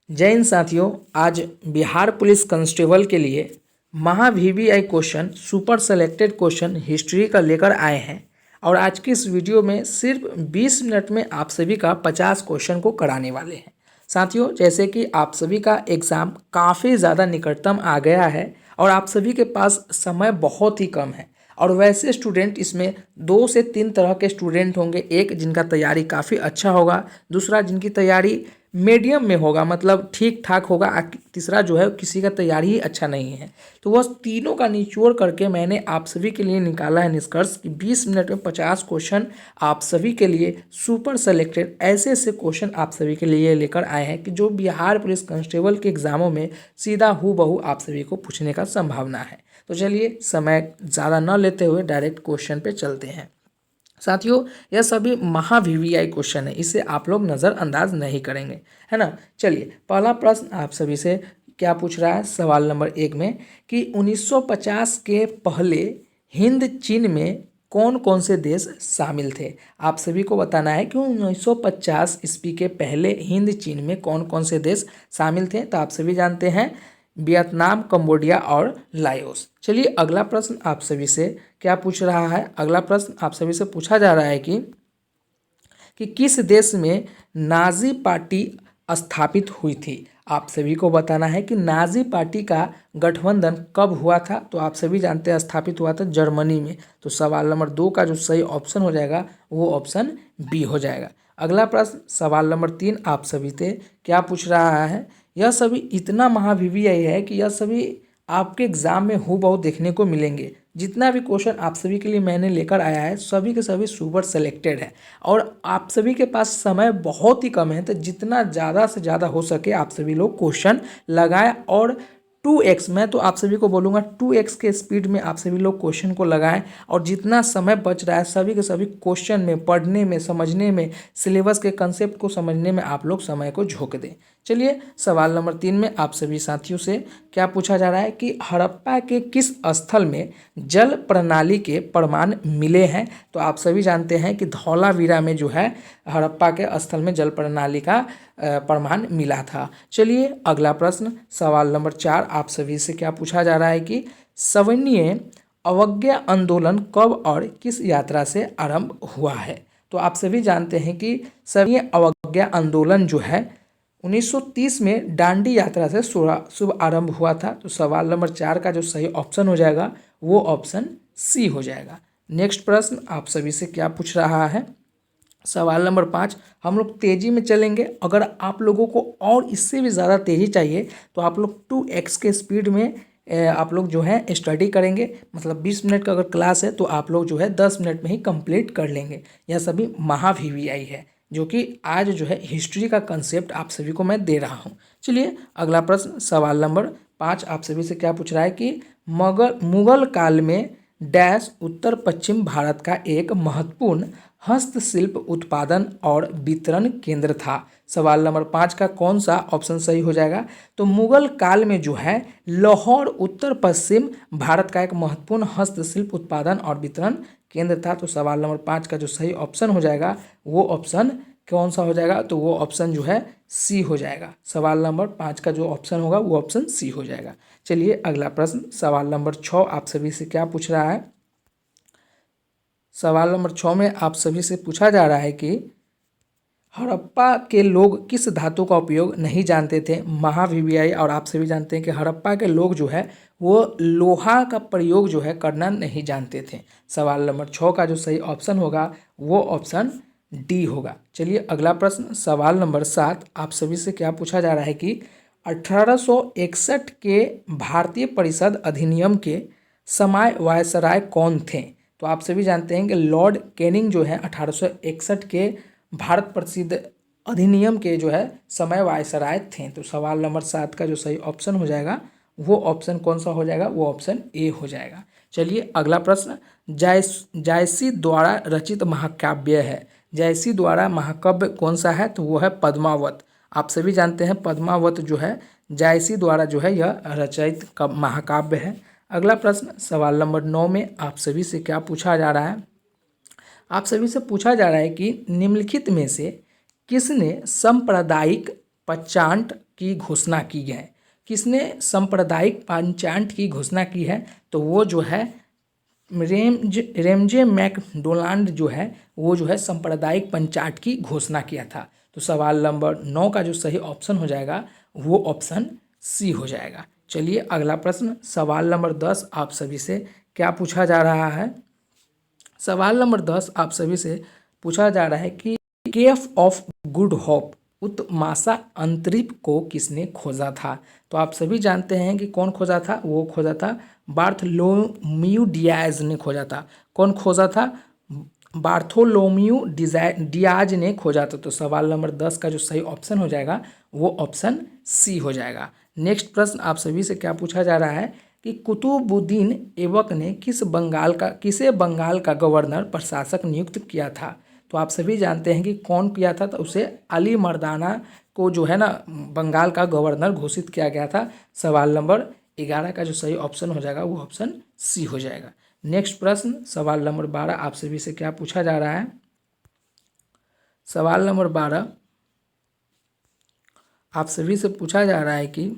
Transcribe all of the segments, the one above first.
जय हिंद साथियों। आज बिहार पुलिस कांस्टेबल के लिए महा VVI question super selected question history का लेकर आए हैं और आज की इस वीडियो में सिर्फ 20 मिनट में आप सभी का 50 क्वेश्चन को कराने वाले हैं। साथियों, जैसे कि आप सभी का एग्ज़ाम काफ़ी ज़्यादा निकटतम आ गया है और आप सभी के पास समय बहुत ही कम है और वैसे स्टूडेंट इसमें 2 से 3 तरह के स्टूडेंट होंगे। एक जिनका तैयारी काफ़ी अच्छा होगा, दूसरा जिनकी तैयारी मीडियम में होगा, मतलब ठीक ठाक होगा, तीसरा जो है किसी का तैयारी ही अच्छा नहीं है। तो वह तीनों का निचोड़ करके मैंने आप सभी के लिए निकाला है निष्कर्ष कि 20 मिनट में 50 क्वेश्चन आप सभी के लिए सुपर सेलेक्टेड ऐसे ऐसे क्वेश्चन आप सभी के लिए लेकर आए हैं कि जो बिहार पुलिस कांस्टेबल के एग्जामों में सीधा हूबहू आप सभी को पूछने का संभावना है। तो चलिए समय ज़्यादा न लेते हुए डायरेक्ट क्वेश्चन पे चलते हैं। साथियों, यह सभी महा वीवीआई क्वेश्चन है, इसे आप लोग नज़रअंदाज नहीं करेंगे, है ना। चलिए, पहला प्रश्न आप सभी से क्या पूछ रहा है सवाल नंबर 1 में कि 1950 के पहले हिंद चीन में कौन कौन से देश शामिल थे। आप सभी को बताना है कि 1950 ईस्वी के पहले हिंद चीन में कौन कौन से देश शामिल थे। तो आप सभी जानते हैं वियतनाम, कंबोडिया और लाओस। चलिए, अगला प्रश्न आप सभी से क्या पूछ रहा है। अगला प्रश्न आप सभी से पूछा जा रहा है कि किस देश में नाजी पार्टी स्थापित हुई थी। आप सभी को बताना है कि नाजी पार्टी का गठबंधन कब हुआ था। तो आप सभी जानते हैं स्थापित हुआ था जर्मनी में। तो सवाल नंबर 2 का जो सही ऑप्शन हो जाएगा वो ऑप्शन बी हो जाएगा। अगला प्रश्न सवाल नंबर 3 आप सभी से क्या पूछ रहा है। यह सभी इतना महा वीवीआई है कि यह सभी आपके एग्जाम में हूबहू देखने को मिलेंगे। जितना भी क्वेश्चन आप सभी के लिए मैंने लेकर आया है सभी के सभी सुपर सेलेक्टेड है और आप सभी के पास समय बहुत ही कम है। तो जितना ज़्यादा से ज़्यादा हो सके आप सभी लोग क्वेश्चन लगाएं और 2x, मैं तो आप सभी को बोलूँगा 2x के स्पीड में आप सभी लोग क्वेश्चन को लगाएं और जितना समय बच रहा है सभी के सभी क्वेश्चन में पढ़ने में, समझने में, सिलेबस के कंसेप्ट को समझने में आप लोग समय को झोंक दें। चलिए, सवाल नंबर 3 में आप सभी साथियों से क्या पूछा जा रहा है कि हड़प्पा के किस स्थल में जल प्रणाली के प्रमाण मिले हैं। तो आप सभी जानते हैं कि धौलावीरा में जो है हड़प्पा के स्थल में जल प्रणाली का प्रमाण मिला था। चलिए, अगला प्रश्न सवाल नंबर 4 आप सभी से क्या पूछा जा रहा है कि सविनय अवज्ञा आंदोलन कब और किस यात्रा से आरंभ हुआ है। तो आप सभी जानते हैं कि सविनय अवज्ञा आंदोलन जो है 1930 में डांडी यात्रा से शुभ आरंभ हुआ था। तो सवाल नंबर 4 का जो सही ऑप्शन हो जाएगा वो ऑप्शन सी हो जाएगा। नेक्स्ट प्रश्न आप सभी से क्या पूछ रहा है। सवाल नंबर 5 हम लोग तेज़ी में चलेंगे। अगर आप लोगों को और इससे भी ज़्यादा तेज़ी चाहिए तो आप लोग 2x के स्पीड में आप लोग जो है स्टडी करेंगे। मतलब 20 मिनट का अगर क्लास है तो आप लोग जो है 10 मिनट में ही कंप्लीट कर लेंगे। यह सभी महा वीवीआई है जो कि आज जो है हिस्ट्री का कंसेप्ट आप सभी को मैं दे रहा हूँ। चलिए, अगला प्रश्न सवाल नंबर 5 आप सभी से क्या पूछ रहा है कि मुगल काल में डैश उत्तर पश्चिम भारत का एक महत्वपूर्ण हस्तशिल्प उत्पादन और वितरण केंद्र था। सवाल नंबर 5 का कौन सा ऑप्शन सही हो जाएगा। तो मुगल काल में जो है लाहौर उत्तर पश्चिम भारत का एक महत्वपूर्ण हस्तशिल्प उत्पादन और वितरण केंद्र था। तो सवाल नंबर 5 का जो सही ऑप्शन हो जाएगा वो ऑप्शन कौन सा हो जाएगा। तो वो ऑप्शन जो है सी हो जाएगा। सवाल नंबर 5 का जो ऑप्शन होगा वो ऑप्शन सी हो जाएगा। चलिए, अगला प्रश्न सवाल नंबर 6 आप सभी से क्या पूछ रहा है। सवाल नंबर 6 में आप सभी से पूछा जा रहा है कि हड़प्पा के लोग किस धातु का उपयोग नहीं जानते थे। महा वीवीआई और आप सभी जानते हैं कि हड़प्पा के लोग जो है वो लोहा का प्रयोग जो है करना नहीं जानते थे। सवाल नंबर 6 का जो सही ऑप्शन होगा वो ऑप्शन डी होगा। चलिए, अगला प्रश्न सवाल नंबर 7 आप सभी से क्या पूछा जा रहा है कि 1861 के भारतीय परिषद अधिनियम के समय वायसराय कौन थे। तो आप सभी जानते हैं कि लॉर्ड कैनिंग जो है 1861 के भारत प्रसिद्ध अधिनियम के जो है समय वायसराय थे। तो सवाल नंबर 7 का जो सही ऑप्शन हो जाएगा वो ऑप्शन कौन सा हो जाएगा वो ऑप्शन ए हो जाएगा। चलिए, अगला प्रश्न जायसी द्वारा रचित महाकाव्य है। जायसी द्वारा महाकाव्य कौन सा है। तो वो है पद्मावत। आप सभी जानते हैं पद्मावत जो है जायसी द्वारा जो है यह रचित महाकाव्य है। अगला प्रश्न सवाल नंबर 9 में आप सभी से क्या पूछा जा रहा है। आप सभी से पूछा जा रहा है कि निम्नलिखित में से किसने सांप्रदायिक पंचाट की घोषणा की है? किसने सांप्रदायिक पंचाट की घोषणा की है? तो वो जो है रेमजे मैकडोनाल्ड जो है वो जो है सांप्रदायिक पंचाट की घोषणा किया था। तो सवाल नंबर 9 का जो सही ऑप्शन हो जाएगा वो ऑप्शन सी हो जाएगा। चलिए अगला प्रश्न, सवाल नंबर 10 आप सभी से क्या पूछा जा रहा है? सवाल नंबर 10 आप सभी से पूछा जा रहा है कि केफ ऑफ गुड होप उत्माशा अंतरिप को किसने खोजा था? तो आप सभी जानते हैं कि कौन खोजा था, वो खोजा था बार्थोलोम्यू डियाज ने खोजा था। कौन खोजा था? बार्थोलोम्यू डियाज ने खोजा था। तो सवाल नंबर 10 का जो सही ऑप्शन हो जाएगा वो ऑप्शन सी हो जाएगा। नेक्स्ट प्रश्न आप सभी से क्या पूछा जा रहा है कि कुतुबुद्दीन ऐबक ने किसे बंगाल का गवर्नर प्रशासक नियुक्त किया था? तो आप सभी जानते हैं कि कौन किया था, तो उसे अली मर्दाना को जो है ना बंगाल का गवर्नर घोषित किया गया था। सवाल नंबर 11 का जो सही ऑप्शन हो जाएगा वो ऑप्शन सी हो जाएगा। नेक्स्ट प्रश्न सवाल नंबर 12 आप सभी से क्या पूछा जा रहा है? सवाल नंबर 12 आप सभी से पूछा जा रहा है कि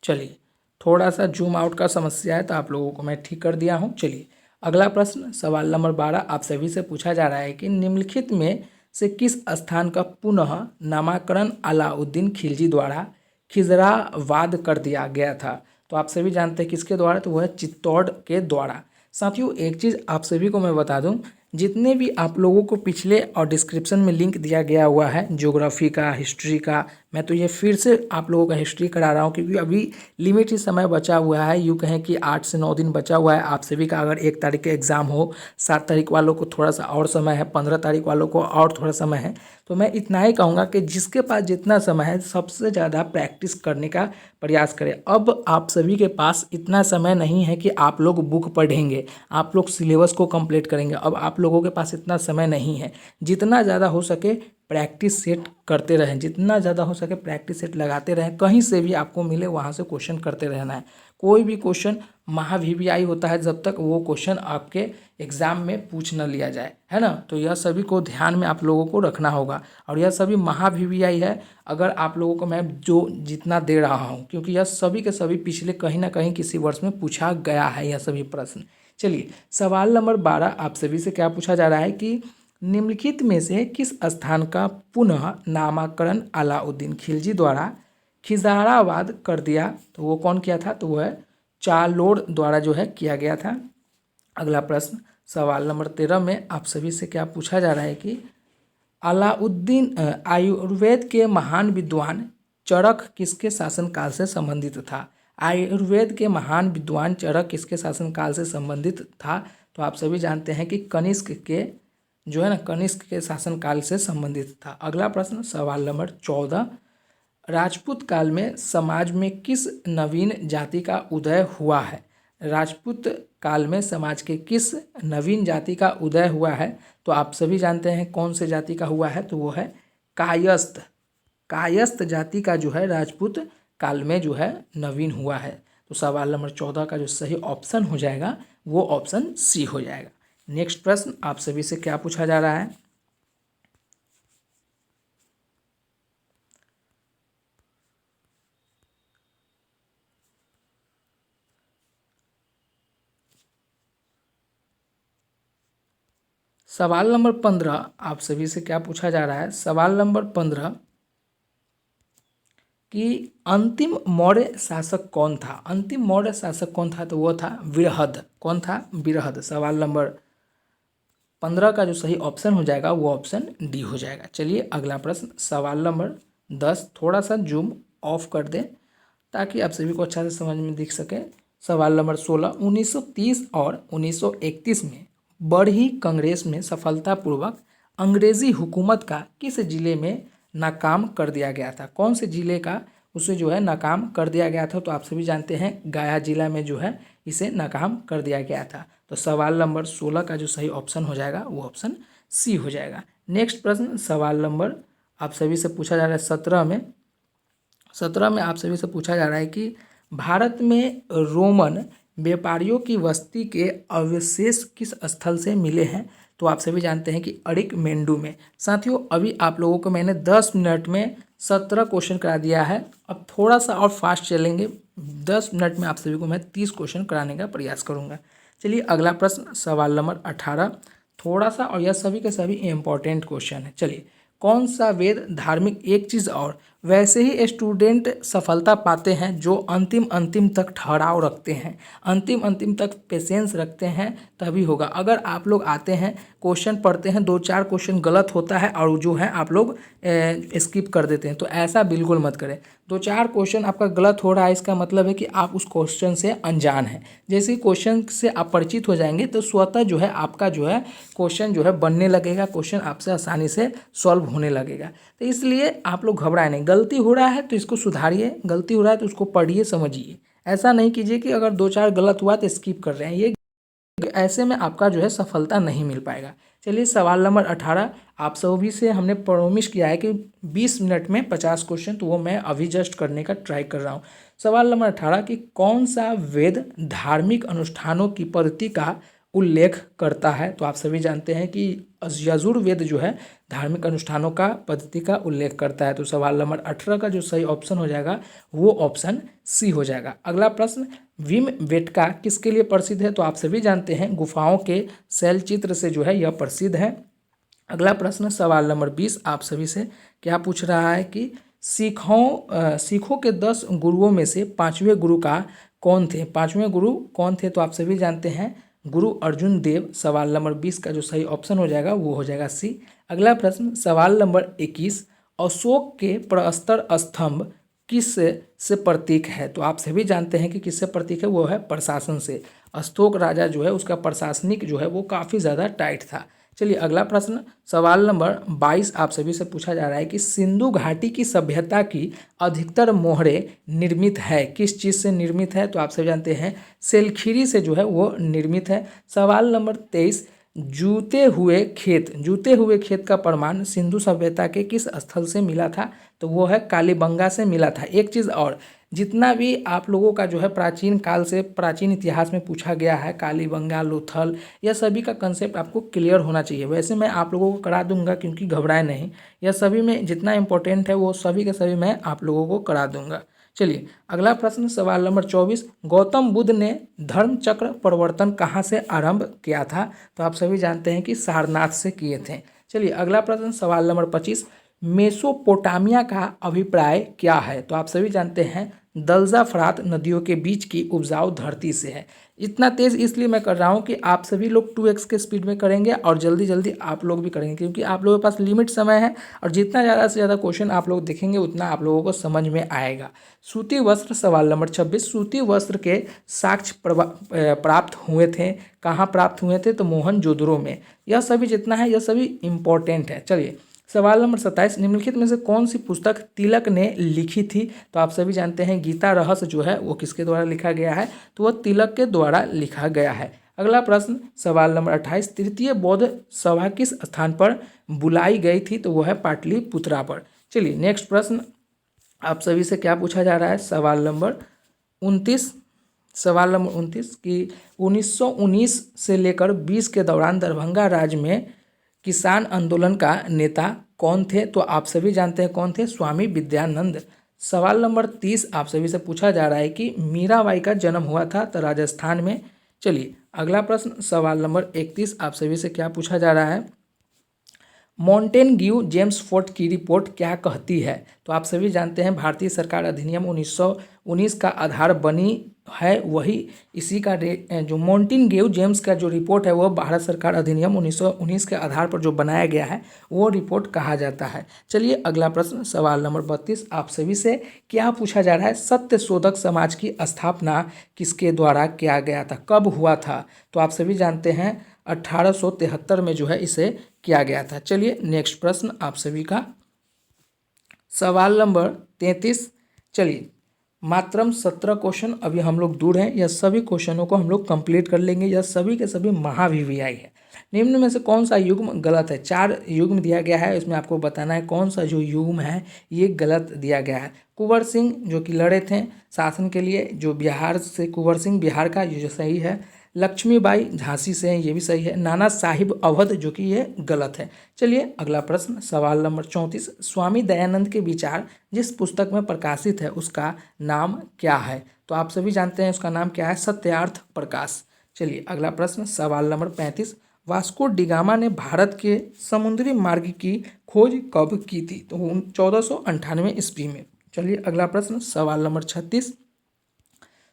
चलिए थोड़ा सा जूम आउट का समस्या है तो आप लोगों को मैं ठीक कर दिया हूँ। चलिए अगला प्रश्न सवाल नंबर 12 आप सभी से पूछा जा रहा है कि निम्नलिखित में से किस स्थान का पुनः नामकरण अलाउद्दीन खिलजी द्वारा खिजराबाद कर दिया गया था? तो आप सभी जानते हैं किसके द्वारा, तो वह है चित्तौड़ के द्वारा। साथियों एक चीज़ आप सभी को मैं बता दूं, जितने भी आप लोगों को पिछले और डिस्क्रिप्शन में लिंक दिया गया हुआ है ज्योग्राफी का, हिस्ट्री का, मैं तो ये फिर से आप लोगों का हिस्ट्री करा रहा हूँ क्योंकि अभी लिमिट ही समय बचा हुआ है। यूँ कहें कि 8 से 9 दिन बचा हुआ है। आप सभी का अगर 1 तारीख के एग्ज़ाम हो, 7 तारीख वालों को थोड़ा सा और समय है, 15 तारीख वालों को और थोड़ा समय है। तो मैं इतना ही कहूँगा कि जिसके पास जितना समय है सबसे ज़्यादा प्रैक्टिस करने का प्रयास करें। अब आप सभी के पास इतना समय नहीं है कि आप लोग बुक पढ़ेंगे, आप लोग सिलेबस को कंप्लीट करेंगे। अब आप लोगों के पास इतना समय नहीं है। जितना ज़्यादा हो सके प्रैक्टिस सेट करते रहें, जितना ज़्यादा हो सके प्रैक्टिस सेट लगाते रहें। कहीं से भी आपको मिले वहाँ से क्वेश्चन करते रहना है। कोई भी क्वेश्चन महावीवीआई होता है जब तक वो क्वेश्चन आपके एग्ज़ाम में पूछ न लिया जाए, है ना। तो यह सभी को ध्यान में आप लोगों को रखना होगा। और यह सभी महावीवीआई है अगर आप लोगों को मैं जो जितना दे रहा हूँ, क्योंकि यह सभी के सभी पिछले कहीं ना कहीं किसी वर्ष में पूछा गया है यह सभी प्रश्न। चलिए सवाल नंबर 12 आप सभी से क्या पूछा जा रहा है कि निम्नलिखित में से किस स्थान का पुनः नामकरण अलाउद्दीन खिलजी द्वारा खिजाराबाद कर दिया? तो वो कौन किया था? तो वह है चालोर द्वारा जो है किया गया था। अगला प्रश्न सवाल नंबर 13 में आप सभी से क्या पूछा जा रहा है कि अलाउद्दीन आयुर्वेद के महान विद्वान चरक किसके शासनकाल से संबंधित था? आयुर्वेद के महान विद्वान चरक किसके शासनकाल से संबंधित था? तो आप सभी जानते हैं कि कनिष्क के जो है ना कनिष्क के शासनकाल से संबंधित था। अगला प्रश्न सवाल नंबर 14 राजपूत काल में समाज में किस नवीन जाति का उदय हुआ है? राजपूत काल में समाज के किस नवीन जाति का उदय हुआ है? तो आप सभी जानते हैं कौन से जाति का हुआ है, तो वो है कायस्थ। कायस्थ जाति का जो है राजपूत काल में जो है नवीन हुआ है। तो सवाल नंबर 14 का जो सही ऑप्शन हो जाएगा वो ऑप्शन सी हो जाएगा। नेक्स्ट प्रश्न आप सभी से क्या पूछा जा रहा है? सवाल नंबर 15 आप सभी से क्या पूछा जा रहा है? सवाल नंबर 15 कि अंतिम मौर्य शासक कौन था? अंतिम मौर्य शासक कौन था? तो वो था बृहद। कौन था? बृहद। सवाल नंबर 15 का जो सही ऑप्शन हो जाएगा वो ऑप्शन डी हो जाएगा। चलिए अगला प्रश्न सवाल नंबर 10 थोड़ा सा जूम ऑफ कर दें ताकि आप सभी को अच्छा से समझ में दिख सके। सवाल नंबर 16 1930 और 1931 में बरही कांग्रेस में सफलतापूर्वक अंग्रेजी हुकूमत का किस जिले में नाकाम कर दिया गया था? कौन से जिले का उसे जो है नाकाम कर दिया गया था? तो आप सभी जानते हैं गया जिला में जो है इसे नाकाम कर दिया गया था। तो सवाल नंबर 16 का जो सही ऑप्शन हो जाएगा वो ऑप्शन सी हो जाएगा। नेक्स्ट प्रश्न सवाल नंबर आप सभी से पूछा जा रहा है 17 में आप सभी से पूछा जा रहा है कि भारत में रोमन व्यापारियों की बस्ती के अवशेष किस स्थल से मिले हैं? तो आप सभी जानते हैं कि अरिक मेंडू में। साथियों अभी आप लोगों को मैंने 10 मिनट में 17 क्वेश्चन करा दिया है। अब थोड़ा सा और फास्ट चलेंगे, 10 मिनट में आप सभी को मैं 30 क्वेश्चन कराने का प्रयास करूँगा। चलिए अगला प्रश्न सवाल नंबर 18, थोड़ा सा और यह सभी के सभी इम्पोर्टेंट क्वेश्चन है। चलिए, कौन सा वेद धार्मिक एक चीज़ और वैसे ही स्टूडेंट सफलता पाते हैं जो अंतिम तक ठहराव रखते हैं, अंतिम तक पेशेंस रखते हैं, तभी होगा। अगर आप लोग आते हैं क्वेश्चन पढ़ते हैं, 2-4 क्वेश्चन गलत होता है और जो है आप लोग स्किप कर देते हैं, तो ऐसा बिल्कुल मत करें। 2-4 क्वेश्चन आपका गलत हो रहा है, इसका मतलब है कि आप उस क्वेश्चन से अनजान हैं। जैसे ही क्वेश्चन से आप परिचित हो जाएंगे तो स्वतः जो है आपका जो है क्वेश्चन जो है बनने लगेगा, क्वेश्चन आपसे आसानी से सॉल्व होने लगेगा। तो इसलिए आप लोग घबराएं नहीं, गलती हो रहा है तो इसको सुधारिए, गलती हो रहा है तो उसको पढ़िए समझिए। ऐसा नहीं कीजिए कि अगर 2-4 गलत हुआ तो स्किप कर रहे हैं, ये ऐसे में आपका जो है सफलता नहीं मिल पाएगा। चलिए सवाल नंबर 18, आप सभी से हमने प्रॉमिस किया है कि 20 मिनट में 50 क्वेश्चन, तो वो मैं अभी जस्ट करने का ट्राई कर रहा हूँ। सवाल नंबर 18 कि कौन सा वेद धार्मिक अनुष्ठानों की पद्धति का उल्लेख करता है? तो आप सभी जानते हैं कि यजुर्वेद जो है धार्मिक अनुष्ठानों का पद्धति का उल्लेख करता है। तो सवाल नंबर 18 का जो सही ऑप्शन हो जाएगा वो ऑप्शन सी हो जाएगा। अगला प्रश्न, भीमबेटका किसके लिए प्रसिद्ध है? तो आप सभी जानते हैं गुफाओं के शैल चित्र से जो है यह प्रसिद्ध है। अगला प्रश्न सवाल नंबर 20 आप सभी से क्या पूछ रहा है कि सिखों के 10 गुरुओं में से 5वें गुरु का कौन थे? 5वें गुरु कौन थे? तो आप सभी जानते हैं गुरु अर्जुन देव। सवाल नंबर 20 का जो सही ऑप्शन हो जाएगा वो हो जाएगा सी। अगला प्रश्न सवाल नंबर 21, अशोक के प्रस्तर स्तंभ किस से प्रतीक है? तो आप सभी जानते हैं कि किससे प्रतीक है, वो है प्रशासन से। अशोक राजा जो है उसका प्रशासनिक जो है वो काफ़ी ज़्यादा टाइट था। चलिए अगला प्रश्न सवाल नंबर 22 आप सभी से पूछा जा रहा है कि सिंधु घाटी की सभ्यता की अधिकतर मोहरें निर्मित है, किस चीज़ से निर्मित है? तो आप सभी जानते हैं सेलखीरी से जो है वो निर्मित है। सवाल नंबर 23, जूते हुए खेत का प्रमाण सिंधु सभ्यता के किस स्थल से मिला था? तो वो है कालीबंगा से मिला था। एक चीज़ और, जितना भी आप लोगों का जो है प्राचीन काल से प्राचीन इतिहास में पूछा गया है, कालीबंगा, लोथल, यह सभी का कंसेप्ट आपको क्लियर होना चाहिए। वैसे मैं आप लोगों को करा दूंगा, क्योंकि घबराए नहीं, यह सभी में जितना इंपॉर्टेंट है वो सभी के सभी मैं आप लोगों को करा दूंगा। चलिए अगला प्रश्न सवाल नंबर 24, गौतम बुद्ध ने धर्म चक्र परिवर्तन कहाँ से आरंभ किया था? तो आप सभी जानते हैं कि सारनाथ से किए थे। चलिए अगला प्रश्न सवाल नंबर 25, मेसोपोटामिया का अभिप्राय क्या है? तो आप सभी जानते हैं दलजा फरात नदियों के बीच की उपजाऊ धरती से है। इतना तेज़ इसलिए मैं कर रहा हूँ कि आप सभी लोग 2x के स्पीड में करेंगे और जल्दी जल्दी आप लोग भी करेंगे, क्योंकि आप लोगों के पास लिमिट समय है और जितना ज़्यादा से ज़्यादा क्वेश्चन आप लोग देखेंगे उतना आप लोगों को समझ में आएगा। सूती वस्त्र सवाल नंबर 26, सूती वस्त्र के साक्ष्य प्राप्त हुए थे, कहाँ प्राप्त हुए थे? तो मोहनजोदड़ो में। यह सभी जितना है यह सभी इम्पोर्टेंट है। चलिए सवाल नंबर 27, निम्नलिखित में से कौन सी पुस्तक तिलक ने लिखी थी? तो आप सभी जानते हैं गीता रहस्य जो है वो किसके द्वारा लिखा गया है? तो वह तिलक के द्वारा लिखा गया है। अगला प्रश्न सवाल नंबर 28, तृतीय बौद्ध सभा किस स्थान पर बुलाई गई थी? तो वह है पाटलिपुत्रा पर। चलिए नेक्स्ट प्रश्न आप सभी से क्या पूछा जा रहा है? सवाल नंबर 29 कि 1919 से लेकर 20 के दौरान दरभंगा राज्य में किसान आंदोलन का नेता कौन थे? तो आप सभी जानते हैं कौन थे, स्वामी विद्यानंद। सवाल नंबर 30 आप सभी से पूछा जा रहा है कि मीराबाई का जन्म हुआ था तो राजस्थान में। चलिए अगला प्रश्न सवाल नंबर 31 आप सभी से क्या पूछा जा रहा है, मॉन्टेग्यू जेम्सफोर्ड की रिपोर्ट क्या कहती है? तो आप सभी जानते हैं भारतीय सरकार अधिनियम 1919 का आधार बनी है, वही इसी का जो मॉन्टेग्यू जेम्स का जो रिपोर्ट है वह भारत सरकार अधिनियम 1919 के आधार पर जो बनाया गया है वो रिपोर्ट कहा जाता है। चलिए अगला प्रश्न सवाल नंबर 32 आप सभी से क्या पूछा जा रहा है, सत्यशोधक समाज की स्थापना किसके द्वारा किया गया था, कब हुआ था? तो आप सभी जानते हैं 1873 में जो है इसे किया गया था। चलिए नेक्स्ट प्रश्न आप सभी का सवाल नंबर 33, चलिए मात्रम 17 क्वेश्चन अभी हम लोग दूर हैं, यह सभी क्वेश्चनों को हम लोग कंप्लीट कर लेंगे। यह सभी के सभी महावीवीआई है। निम्न में से कौन सा युग्म गलत है? 4 युग्म दिया गया है, इसमें आपको बताना है कौन सा जो युग्म है ये गलत दिया गया है। कुंवर सिंह जो कि लड़े थे शासन के लिए, जो बिहार से कुंवर सिंह बिहार का जो सही है। लक्ष्मीबाई झांसी से हैं, ये भी सही है। नाना साहिब अवध, जो कि ये गलत है। चलिए अगला प्रश्न, सवाल नंबर 34। स्वामी दयानंद के विचार जिस पुस्तक में प्रकाशित है उसका नाम क्या है? तो आप सभी जानते हैं उसका नाम क्या है, सत्यार्थ प्रकाश। चलिए अगला प्रश्न, सवाल नंबर 35। वास्को डिगामा ने भारत के समुद्री मार्ग की खोज कब की थी? तो 1498 ईस्वी में। चलिए अगला प्रश्न, सवाल नंबर 36।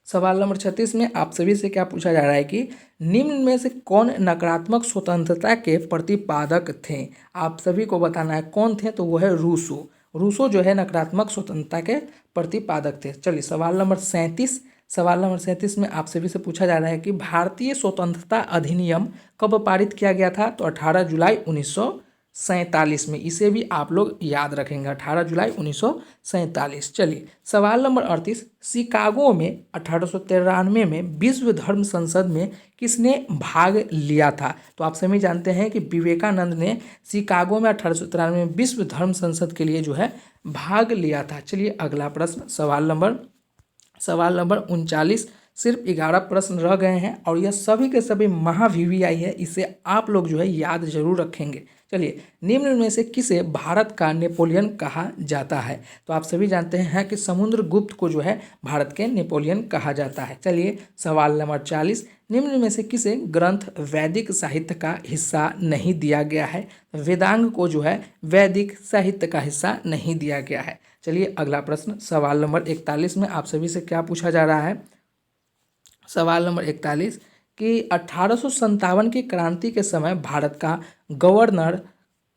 सवाल नंबर 36 में आप सभी से क्या पूछा जा रहा है कि निम्न में से कौन नकारात्मक स्वतंत्रता के प्रतिपादक थे? आप सभी को बताना है कौन थे, तो वो है रूसो। रूसो जो है नकारात्मक स्वतंत्रता के प्रतिपादक थे। चलिए सवाल नंबर 37। सवाल नंबर 37 में आप सभी से पूछा जा रहा है कि भारतीय स्वतंत्रता अधिनियम कब पारित किया गया था? तो 18 जुलाई 1947 में। इसे भी आप लोग याद रखेंगे, 18 जुलाई 1947। चलिए सवाल नंबर 38। शिकागो में 1893 में विश्व धर्म संसद में किसने भाग लिया था? तो आप सभी जानते हैं कि विवेकानंद ने शिकागो में 1893 में विश्व धर्म संसद के लिए जो है भाग लिया था। चलिए अगला प्रश्न, सवाल नंबर 39। सिर्फ 11 प्रश्न रह गए हैं और यह सभी के सभी महावीवीआई है, इसे आप लोग जो है याद जरूर रखेंगे। चलिए निम्न में से किसे भारत का नेपोलियन कहा जाता है? तो आप सभी जानते हैं कि समुद्रगुप्त को जो है भारत के नेपोलियन कहा जाता है। चलिए सवाल नंबर 40। निम्न में से किसे ग्रंथ वैदिक साहित्य का हिस्सा नहीं दिया गया है? वेदांग को जो है वैदिक साहित्य का हिस्सा नहीं दिया गया है। चलिए अगला प्रश्न, सवाल नंबर 41 में आप सभी से क्या पूछा जा रहा है? सवाल नंबर 41 कि 1857 की क्रांति के समय भारत का गवर्नर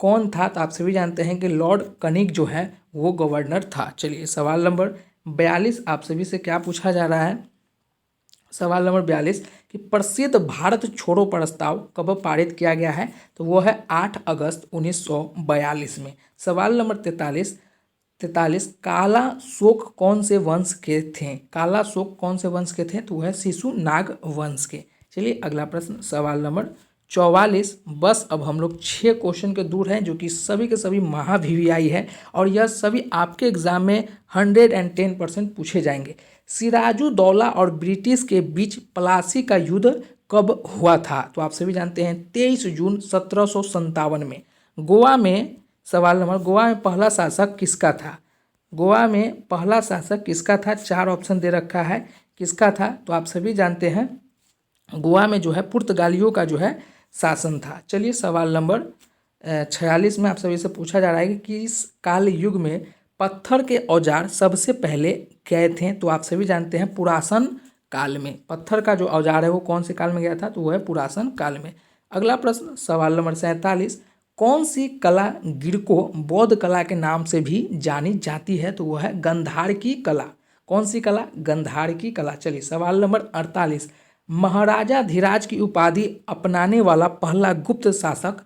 कौन था? तो आप सभी जानते हैं कि लॉर्ड कनिंग जो है वो गवर्नर था। चलिए सवाल नंबर 42 आप सभी से क्या पूछा जा रहा है? सवाल नंबर 42 कि प्रसिद्ध भारत छोड़ो प्रस्ताव कब पारित किया गया है? तो वो है 8 अगस्त 1942 में। सवाल नंबर 43 काला शोक कौन से वंश के थे? काला शोक कौन से वंश के थे? तो वह शिशुनाग वंश के। चलिए अगला प्रश्न, सवाल नंबर 44। बस अब हम लोग 6 क्वेश्चन के दूर हैं, जो कि सभी के सभी महावीवीआई है और यह सभी आपके एग्जाम में 110% पूछे जाएंगे। सिराजुद्दौला और ब्रिटिश के बीच प्लासी का युद्ध कब हुआ था? तो आप सभी जानते हैं 23 जून 1757 में। गोवा में, सवाल नंबर, गोवा में पहला शासक किसका था? गोवा में पहला शासक किसका था? 4 ऑप्शन दे रखा है, किसका था? तो आप सभी जानते हैं गोवा में जो है पुर्तगालियों का जो है शासन था। चलिए सवाल नंबर 46 में आप सभी से पूछा जा रहा है कि इस काल युग में पत्थर के औजार सबसे पहले गए थे? तो आप सभी जानते हैं पुरासन काल में। पत्थर का जो औजार है वो कौन से काल में गया था? तो वो है पुरासन काल में। अगला प्रश्न, सवाल नंबर 47। कौन सी कला गिरको बौद्ध कला के नाम से भी जानी जाती है? तो वो है गंधार की कला। कौन सी कला? गंधार की कला। चलिए सवाल नंबर 48। महाराजा धीराज की उपाधि अपनाने वाला पहला गुप्त शासक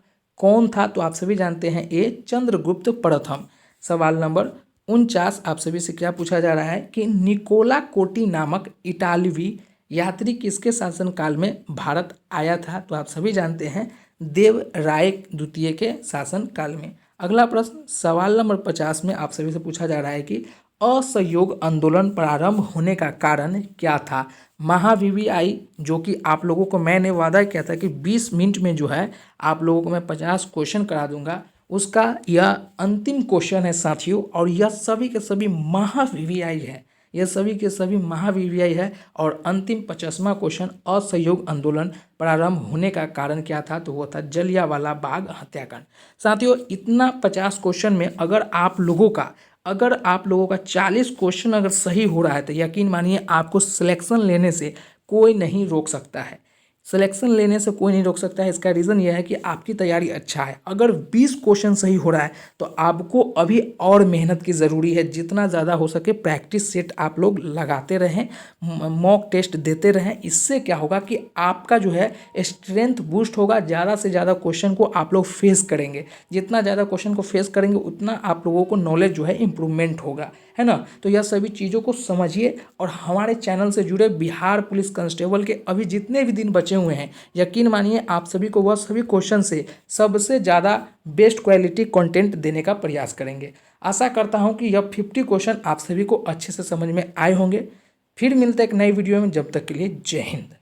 कौन था? तो आप सभी जानते हैं ए चंद्रगुप्त प्रथम। सवाल नंबर 49 आप सभी से क्या पूछा जा रहा है कि निकोला कोटी नामक इटालवी यात्री किसके शासनकाल में भारत आया था? तो आप सभी जानते हैं देव राय द्वितीय के शासनकाल में। अगला प्रश्न, सवाल नंबर 50 में आप सभी से पूछा जा रहा है कि असहयोग आंदोलन प्रारंभ होने का कारण क्या था? महावीवीआई, जो कि आप लोगों को मैंने वादा किया था कि 20 मिनट में जो है आप लोगों को मैं 50 क्वेश्चन करा दूंगा, उसका यह अंतिम क्वेश्चन है साथियों। और यह सभी के सभी महावीवीआई है, यह सभी के सभी महावीवीआई है। और अंतिम 50वां क्वेश्चन, असहयोग आंदोलन प्रारंभ होने का कारण क्या था? तो वो था जलियांवाला बाग हत्याकांड। साथियों इतना 50 क्वेश्चन में अगर आप लोगों का 40 क्वेश्चन अगर सही हो रहा है तो यकीन मानिए आपको सिलेक्शन लेने से कोई नहीं रोक सकता है। सिलेक्शन लेने से कोई नहीं रोक सकता है। इसका रीज़न यह है कि आपकी तैयारी अच्छा है। अगर 20 क्वेश्चन सही हो रहा है तो आपको अभी और मेहनत की ज़रूरी है। जितना ज़्यादा हो सके प्रैक्टिस सेट आप लोग लगाते रहें, मॉक टेस्ट देते रहें। इससे क्या होगा कि आपका जो है स्ट्रेंथ बूस्ट होगा। ज़्यादा से ज़्यादा क्वेश्चन को आप लोग फेस करेंगे। जितना ज़्यादा क्वेश्चन को फेस करेंगे उतना आप लोगों को नॉलेज जो है इम्प्रूवमेंट होगा, है ना। तो यह सभी चीज़ों को समझिए और हमारे चैनल से जुड़े बिहार पुलिस कांस्टेबल के अभी जितने भी दिन बचे हुए हैं, यकीन मानिए आप सभी को वह सभी क्वेश्चन से सबसे ज़्यादा बेस्ट क्वालिटी कंटेंट देने का प्रयास करेंगे। आशा करता हूं कि यह 50 क्वेश्चन आप सभी को अच्छे से समझ में आए होंगे। फिर मिलते हैं एक नई वीडियो में, जब तक के लिए जय हिंद।